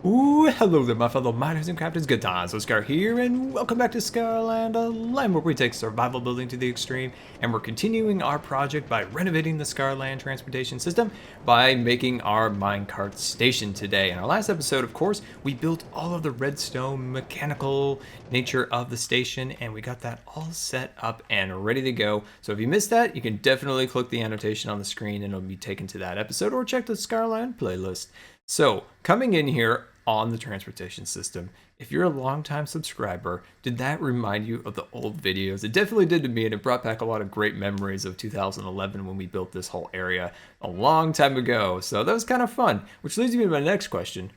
Ooh, hello there, my fellow miners and crafters. Good times with Scar here, and welcome back to Scarland, a land where we take survival building to the extreme, and we're continuing our project by renovating the Scarland transportation system by making our minecart station today. In our last episode, of course, we built all of the redstone mechanical nature of the station, and we got that all set up and ready to go. So if you missed that, you can definitely click the annotation on the screen, and it'll be taken to that episode, or check the Scarland playlist. So, coming in here on the transportation system, if you're a longtime subscriber, did that remind you of the old videos? It definitely did to me, and it brought back a lot of great memories of 2011 when we built this whole area a long time ago. So that was kind of fun, which leads me to my next question.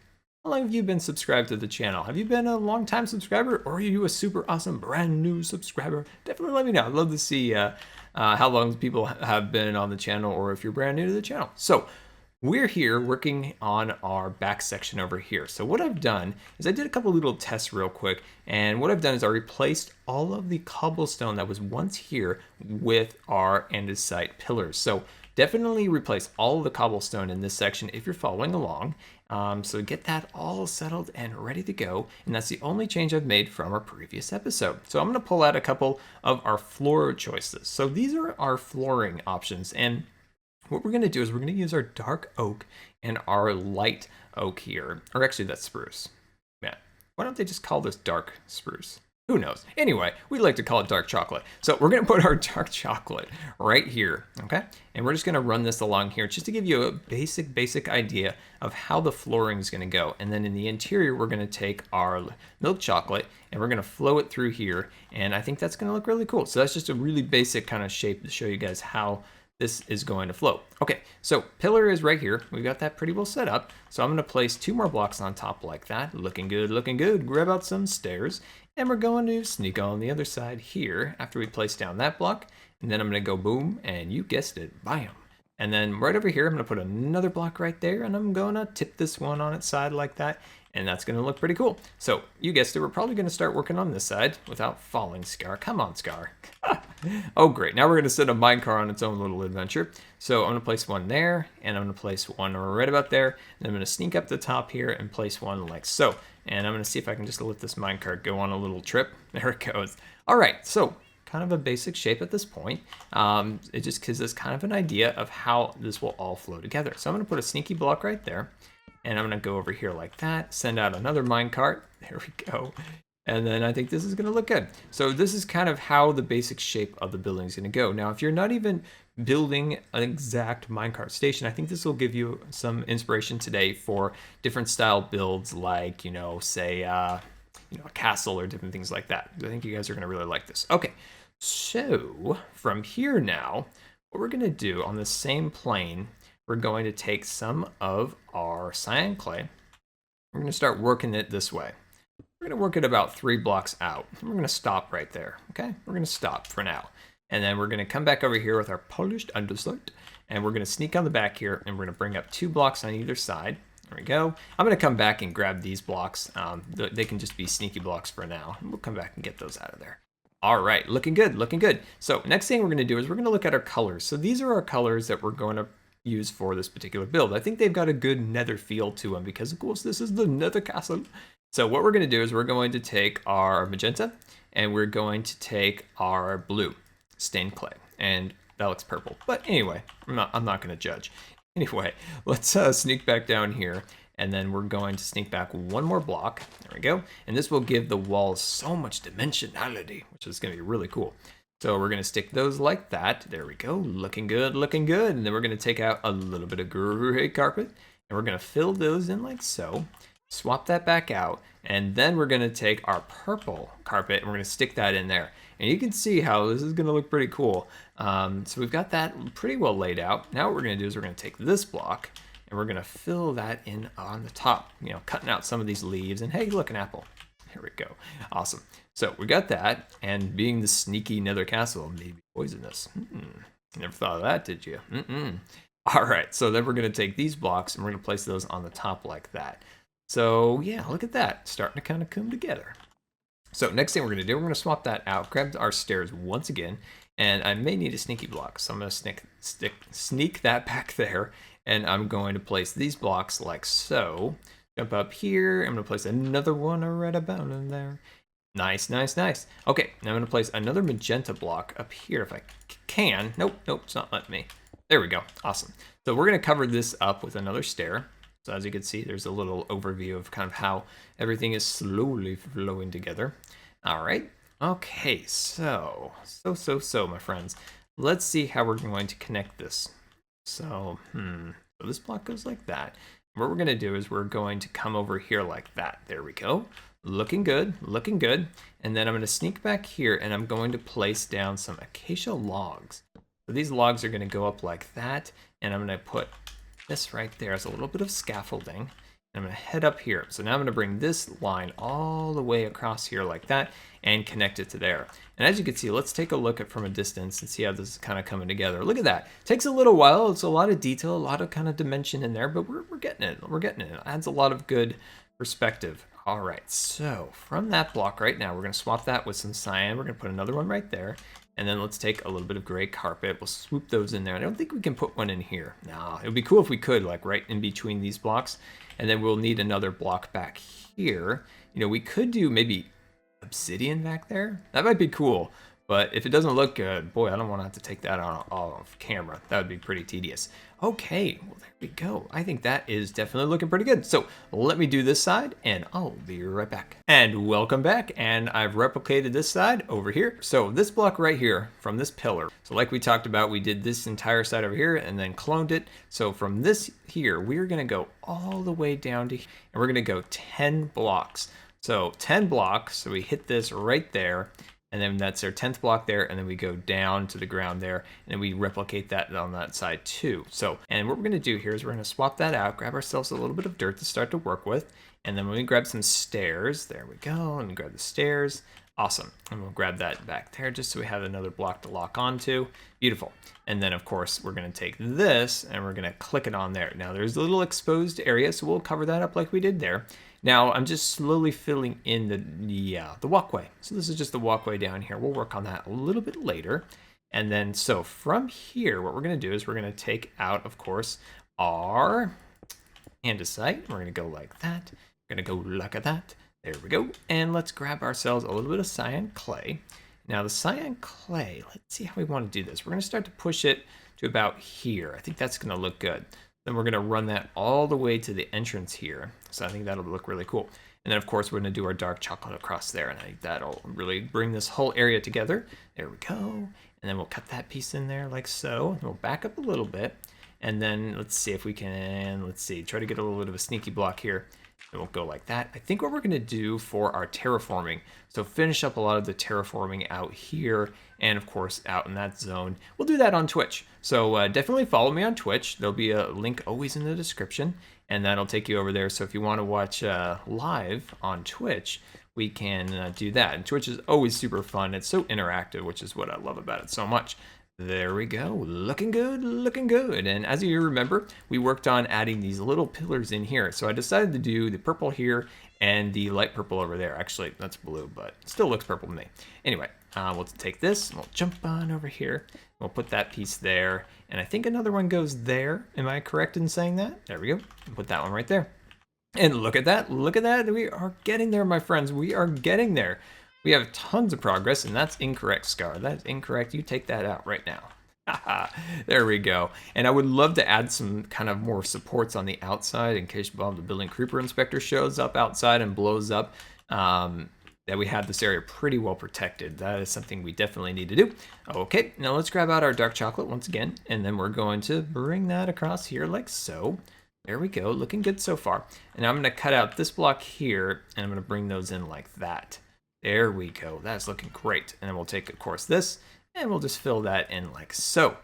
How long have you been subscribed to the channel? Have you been a long-time subscriber, or are you a super awesome brand new subscriber? Definitely let me know. I'd love to see how long people have been on the channel, or if you're brand new to the channel. So, we're here working on our back section over here. So what I've done is I did a couple little tests real quick, and what I've done is I replaced all of the cobblestone that was once here with our andesite pillars. So definitely replace all of the cobblestone in this section if you're following along. So get that all settled and ready to go, and that's the only change I've made from our previous episode. So I'm going to pull out a couple of our floor choices. So these are our flooring options, and what we're going to do is we're going to use our dark oak and our light oak here. Or actually, that's spruce. Man, why don't they just call this dark spruce? Who knows? Anyway, we like to call it dark chocolate. So we're going to put our dark chocolate right here, okay? And we're just going to run this along here just to give you a basic idea of how the flooring is going to go. And then in the interior, we're going to take our milk chocolate and we're going to flow it through here. And I think that's going to look really cool. So that's just a really basic kind of shape to show you guys how this is going to flow. Okay, so pillar is right here. We've got that pretty well set up. So I'm going to place 2 more blocks on top like that. Looking good, looking good. Grab out some stairs. And we're going to sneak on the other side here after we place down that block. And then I'm going to go boom, and you guessed it, bam. And then right over here, I'm going to put another block right there, and I'm going to tip this one on its side like that. And that's going to look pretty cool. So you guessed it, we're probably going to start working on this side without falling, Scar. Come on, Scar. Oh, great. Now we're going to send a minecar on its own little adventure. So I'm going to place one there, and I'm going to place one right about there. And I'm going to sneak up the top here and place one like so. And I'm going to see if I can just let this minecart go on a little trip. There it goes. All right, so kind of a basic shape at this point. It just gives us kind of an idea of how this will all flow together. So I'm going to put a sneaky block right there. And I'm going to go over here like that, send out another minecart. There we go. And then I think this is going to look good. So this is kind of how the basic shape of the building is going to go. Now, if you're not even building an exact minecart station, I think this will give you some inspiration today for different style builds like, say, a castle or different things like that. I think you guys are going to really like this. Okay, so from here now, what we're going to do on the same plane, we're going to take some of our cyan clay. We're going to start working it this way. We're going to work it about 3 blocks out. We're going to stop right there, okay? We're going to stop for now. And then we're going to come back over here with our polished andesite, and we're going to sneak on the back here, and we're going to bring up 2 blocks on either side. There we go. I'm going to come back and grab these blocks. They can just be sneaky blocks for now, and we'll come back and get those out of there. All right, looking good, looking good. So next thing we're going to do is we're going to look at our colors. So these are our colors that we're going to use for this particular build. I think they've got a good nether feel to them because, of course, this is the nether castle. So what we're going to do is we're going to take our magenta and we're going to take our blue stained clay, and that looks purple. But anyway, I'm not going to judge. Anyway, let's sneak back down here, and then we're going to sneak back 1 more block. There we go. And this will give the walls so much dimensionality, which is going to be really cool. So we're going to stick those like that. There we go. Looking good, looking good. And then we're going to take out a little bit of gray carpet, and we're going to fill those in like so. Swap that back out, and then we're going to take our purple carpet and we're going to stick that in there. And you can see how this is going to look pretty cool. So we've got that pretty well laid out. Now what we're going to do is we're going to take this block and we're going to fill that in on the top, cutting out some of these leaves. And hey, look, an apple. There we go. Awesome. So we got that, and being the sneaky nether castle may be poisonous. Never thought of that, did you? All right, so then we're going to take these blocks and we're going to place those on the top like that. So yeah, look at that, starting to kind of come together. So next thing we're going to do, we're going to swap that out, grab our stairs once again, and I may need a sneaky block. So I'm going to sneak that back there, and I'm going to place these blocks like so. Jump up here. I'm gonna place another one right about in there. Nice, nice, nice. Okay, now I'm gonna place another magenta block up here if I can. Nope, nope, it's not letting me. There we go, awesome. So we're gonna cover this up with another stair. So as you can see, there's a little overview of kind of how everything is slowly flowing together. All right, okay, so, my friends. Let's see how we're going to connect this. So this block goes like that. What we're gonna do is we're going to come over here like that. There we go. Looking good, looking good. And then I'm gonna sneak back here and I'm going to place down some acacia logs. So these logs are gonna go up like that. And I'm gonna put this right there as a little bit of scaffolding. And I'm gonna head up here. So now I'm gonna bring this line all the way across here like that and connect it to there. And as you can see, let's take a look at from a distance and see how this is kind of coming together. Look at that. It takes a little while. It's a lot of detail, a lot of kind of dimension in there, but we're getting it. We're getting it. It adds a lot of good perspective. All right, so from that block right now, we're gonna swap that with some cyan. We're gonna put another one right there. And then let's take a little bit of gray carpet. We'll swoop those in there. I don't think we can put one in here. No, it would be cool if we could, like right in between these blocks. And then we'll need another block back here. You know, we could do maybe obsidian back there. That might be cool. But if it doesn't look good, boy, I don't want to have to take that on off camera. That would be pretty tedious. Okay, well, there we go. I think that is definitely looking pretty good. So let me do this side and I'll be right back. And welcome back. And I've replicated this side over here. So this block right here from this pillar. So like we talked about, we did this entire side over here and then cloned it. So from this here, we're going to go all the way down to here and we're going to go 10 blocks. So 10 blocks. So we hit this right there. And then that's our 10th block there, and then we go down to the ground there, and then we replicate that on that side too. So, and what we're gonna do here is we're gonna swap that out, grab ourselves a little bit of dirt to start to work with, and then when we grab some stairs, there we go, and we grab the stairs, awesome. And we'll grab that back there just so we have another block to lock onto. Beautiful. And then of course, we're gonna take this and we're gonna click it on there. Now there's a little exposed area, so we'll cover that up like we did there. Now I'm just slowly filling in the walkway. So this is just the walkway down here. We'll work on that a little bit later. And then so from here, what we're gonna do is we're gonna take out, of course, our andesite. We're gonna go like that. We're gonna go like that. There we go. And let's grab ourselves a little bit of cyan clay. Now the cyan clay, let's see how we want to do this. We're gonna start to push it to about here. I think that's gonna look good. Then we're gonna run that all the way to the entrance here. So I think that'll look really cool. And then of course we're gonna do our dark chocolate across there, and I think that'll really bring this whole area together. There we go. And then we'll cut that piece in there like so. And we'll back up a little bit. And then let's see if we can, try to get a little bit of a sneaky block here. And we'll go like that. I think what we're gonna do for our terraforming, so finish up a lot of the terraforming out here, and of course out in that zone. We'll do that on Twitch. So definitely follow me on Twitch. There'll be a link always in the description, and that'll take you over there. So if you wanna watch live on Twitch, we can do that. And Twitch is always super fun. It's so interactive, which is what I love about it so much. There we go, looking good, looking good. And as you remember, we worked on adding these little pillars in here. So I decided to do the purple here and the light purple over there. Actually, that's blue, but it still looks purple to me. Anyway, we'll take this, and we'll jump on over here. We'll put that piece there, and I think another one goes there. Am I correct in saying that? There we go, put that one right there. And look at that, we are getting there, my friends, we are getting there. We have tons of progress, and that's incorrect, Scar. That is incorrect. You take that out right now. There we go. And I would love to add some kind of more supports on the outside in case the building creeper inspector shows up outside and blows up. That we have this area pretty well protected. That is something we definitely need to do. Okay, now let's grab out our dark chocolate once again, and then we're going to bring that across here like so. There we go, looking good so far. And I'm gonna cut out this block here, and I'm gonna bring those in like that. There we go, that's looking great. And then we'll take, of course, this, and we'll just fill that in like so.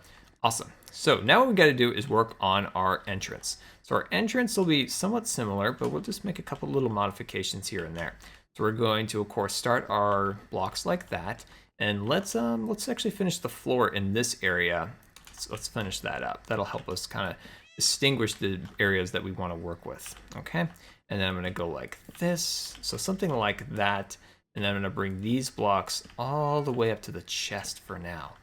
Awesome. So now what we gotta do is work on our entrance. So our entrance will be somewhat similar, but we'll just make a couple little modifications here and there. So we're going to, of course, start our blocks like that. And let's actually finish the floor in this area. Let's finish that up. That'll help us kind of distinguish the areas that we wanna work with, okay? And then I'm gonna go like this. So something like that. And then I'm gonna bring these blocks all the way up to the chest for now.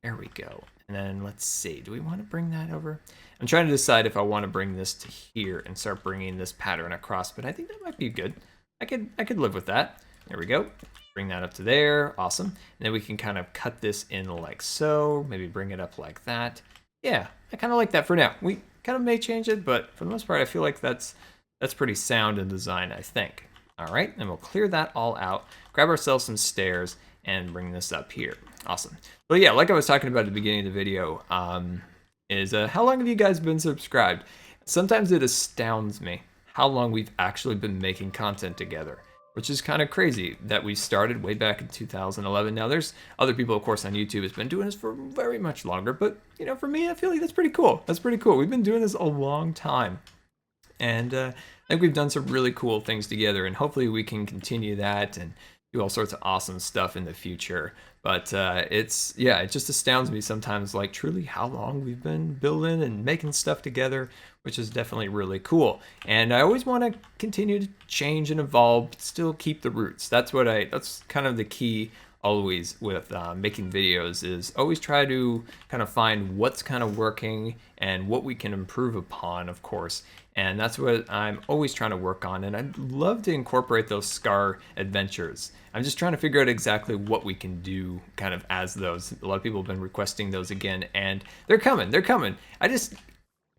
There we go. And then let's see, do we want to bring that over? I'm trying to decide if I want to bring this to here and start bringing this pattern across, but I think that might be good. I could live with that. There we go. Bring that up to there. Awesome. And then we can kind of cut this in like so. Maybe bring it up like that. Yeah, I kind of like that for now. We kind of may change it, but for the most part, I feel like that's pretty sound in design, I think. All right, and we'll clear that all out, grab ourselves some stairs, and bring this up here. Awesome. But yeah, like I was talking about at the beginning of the video, how long have you guys been subscribed? Sometimes it astounds me how long we've actually been making content together, which is kind of crazy that we started way back in 2011. Now, there's other people, of course, on YouTube that's been doing this for very much longer, but, you know, for me, I feel like that's pretty cool. That's pretty cool. We've been doing this a long time, and I think we've done some really cool things together, and hopefully we can continue that and do all sorts of awesome stuff in the future. But it just astounds me sometimes, like truly how long we've been building and making stuff together, which is definitely really cool. And I always want to continue to change and evolve, but still keep the roots. That's kind of the key always with making videos, is always try to kind of find what's kind of working and what we can improve upon, of course. And that's what I'm always trying to work on. And I'd love to incorporate those Scar adventures. I'm just trying to figure out exactly what we can do kind of as those. A lot of people have been requesting those again, and they're coming. They're coming. I just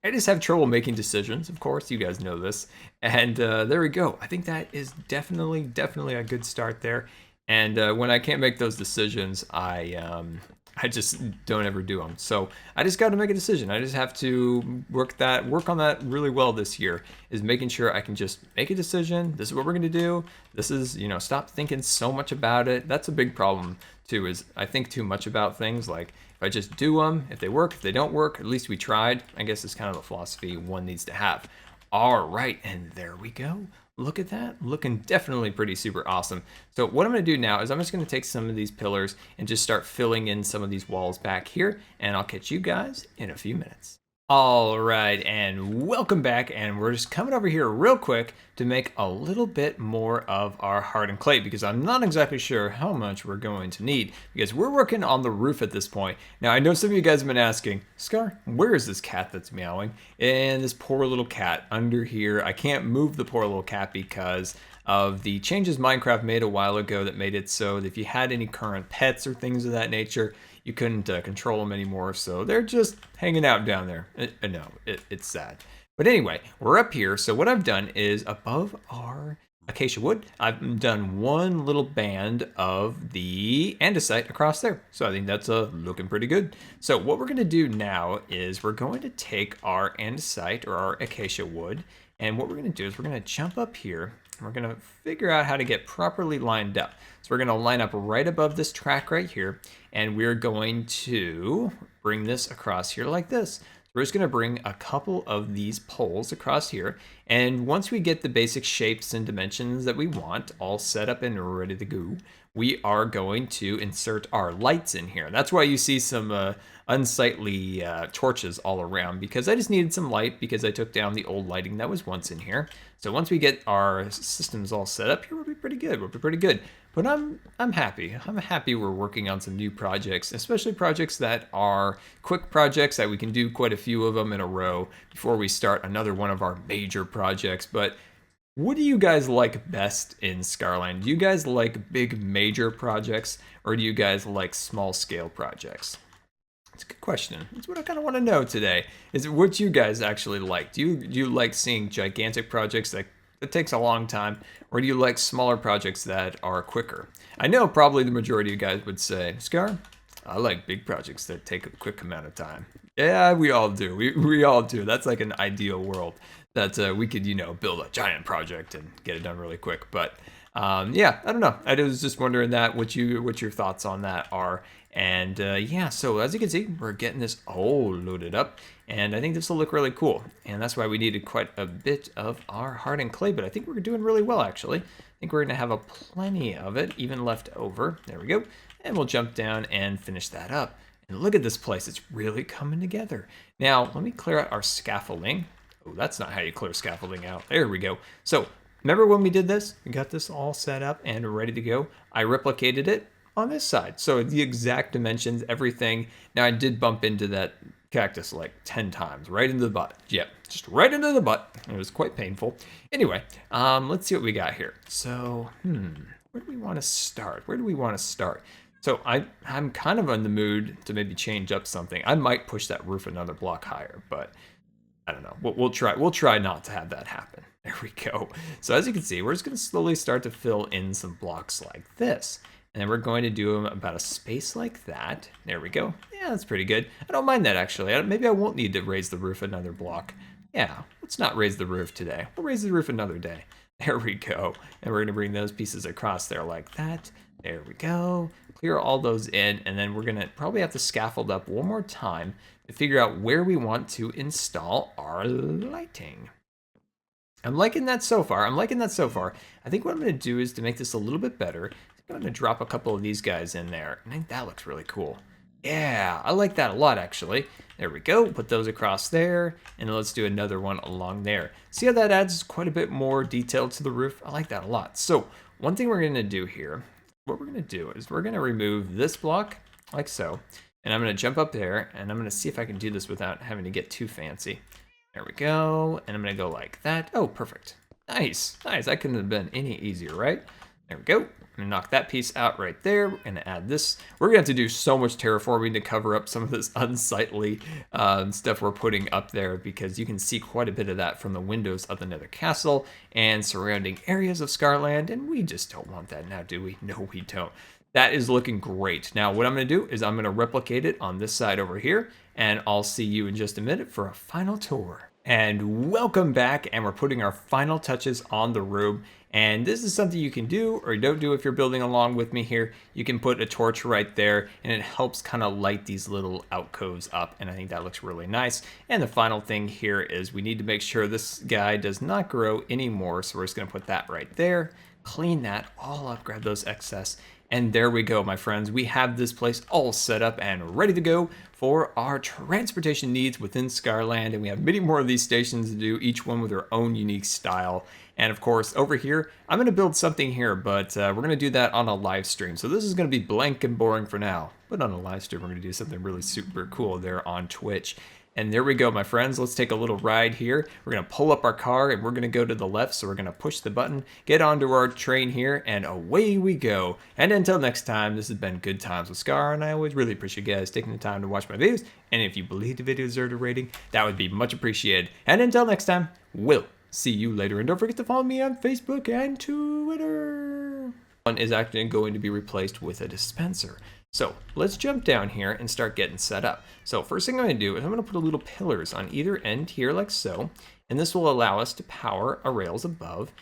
have trouble making decisions, of course. You guys know this. And there we go. I think that is definitely a good start there. And when I can't make those decisions, I just don't ever do them. So I just got to make a decision. I just have to work on that really well this year, is making sure I can just make a decision. This is what we're going to do. This is, you know, stop thinking so much about it. That's a big problem too, is I think too much about things. Like if I just do them, if they work, if they don't work, at least we tried. I guess it's kind of the philosophy one needs to have. All right, and there we go. Look at that, looking definitely pretty super awesome. So what I'm gonna do now is I'm just gonna take some of these pillars and just start filling in some of these walls back here, and I'll catch you guys in a few minutes. All right, and welcome back, and we're just coming over here real quick to make a little bit more of our hardened clay, because I'm not exactly sure how much we're going to need, because we're working on the roof at this point. Now, I know some of you guys have been asking, Scar, where is this cat that's meowing? And this poor little cat under here. I can't move the poor little cat because of the changes Minecraft made a while ago that made it so that if you had any current pets or things of that nature, you couldn't control them anymore, so they're just hanging out down there. It's sad. But anyway, we're up here, so what I've done is above our acacia wood, I've done one little band of the andesite across there. So I think that's looking pretty good. So what we're gonna do now is we're going to take our andesite or our acacia wood, and what we're gonna do is we're gonna jump up here, and we're gonna figure out how to get properly lined up. So we're gonna line up right above this track right here, and we're going to bring this across here like this. We're just gonna bring a couple of these poles across here, and once we get the basic shapes and dimensions that we want all set up and ready to go, we are going to insert our lights in here. That's why you see some unsightly torches all around, because I just needed some light because I took down the old lighting that was once in here. So once we get our systems all set up here, we'll be pretty good. We'll be pretty good. But I'm happy. I'm happy we're working on some new projects, especially projects that are quick projects that we can do quite a few of them in a row before we start another one of our major projects. But what do you guys like best in Scarland? Do you guys like big major projects, or do you guys like small scale projects? It's a good question. That's what I kind of want to know today. Is what you guys actually like? Do you like seeing gigantic projects that takes a long time, or do you like smaller projects that are quicker? I know probably the majority of you guys would say, Scar, I like big projects that take a quick amount of time. Yeah, we all do. We all do. That's like an ideal world that we could, you know, build a giant project and get it done really quick. But yeah, I don't know. I was just wondering what your thoughts on that are. And yeah, so as you can see, we're getting this all loaded up, and I think this will look really cool. And that's why we needed quite a bit of our hardened clay, but I think we're doing really well, actually. I think we're gonna have a plenty of it, even left over. There we go. And we'll jump down and finish that up. And look at this place, it's really coming together. Now, let me clear out our scaffolding. Oh, that's not how you clear scaffolding out. There we go. So, remember when we did this? We got this all set up and ready to go. I replicated it. on this side. So the exact dimensions, everything. Now I did bump into that cactus like 10 times, right into the butt. Yep, just right into the butt. It was quite painful. Anyway, let's see what we got here. So, where do we want to start? Where do we want to start? So I'm kind of in the mood to maybe change up something. I might push that roof another block higher, but I don't know. We'll try. We'll try not to have that happen. There we go. So as you can see, we're just going to slowly start to fill in some blocks like this. And then we're going to do them about a space like that. There we go. Yeah, that's pretty good. I don't mind that, actually. Maybe I won't need to raise the roof another block. Yeah, let's not raise the roof today. We'll raise the roof another day. There we go. And we're going to bring those pieces across there like that. There we go. Clear all those in. And then we're going to probably have to scaffold up one more time to figure out where we want to install our lighting. I'm liking that so far. I think what I'm going to do is to make this a little bit better, I'm going to drop a couple of these guys in there. I think that looks really cool. Yeah, I like that a lot, actually. There we go. Put those across there, and then let's do another one along there. See how that adds quite a bit more detail to the roof? I like that a lot. So one thing we're going to do here, what we're going to do is we're going to remove this block like so, and I'm going to jump up there, and I'm going to see if I can do this without having to get too fancy. There we go, and I'm going to go like that. Oh, perfect. Nice, nice. That couldn't have been any easier, right? There we go. I'm gonna knock that piece out right there. We're gonna add this. We're gonna have to do so much terraforming to cover up some of this unsightly stuff we're putting up there, because you can see quite a bit of that from the windows of the Nether Castle and surrounding areas of Scarland, and we just don't want that now, do we? No, we don't. That is looking great. Now, what I'm gonna do is I'm gonna replicate it on this side over here, and I'll see you in just a minute for a final tour. And welcome back, and we're putting our final touches on the room. And this is something you can do or don't do if you're building along with me here. You can put a torch right there, and it helps kind of light these little alcoves up, and I think that looks really nice. And the final thing here is we need to make sure this guy does not grow anymore, so we're just going to put that right there, clean that all up, grab those excess, and there we go, my friends. We have this place all set up and ready to go for our transportation needs within Scarland, and we have many more of these stations to do, each one with their own unique style. And of course, over here, I'm going to build something here, but we're going to do that on a live stream. So this is going to be blank and boring for now. But on a live stream, we're going to do something really super cool there on Twitch. And there we go, my friends. Let's take a little ride here. We're going to pull up our car, and we're going to go to the left. So we're going to push the button, get onto our train here, and away we go. And until next time, this has been Good Times with Scar, and I always really appreciate you guys taking the time to watch my videos. And if you believe the video deserved a rating, that would be much appreciated. And until next time, we'll see you later, and don't forget to follow me on Facebook and Twitter. One is actually going to be replaced with a dispenser. So let's jump down here and start getting set up. So first thing I'm going to do is I'm going to put a little pillars on either end here like so, and this will allow us to power our rails above.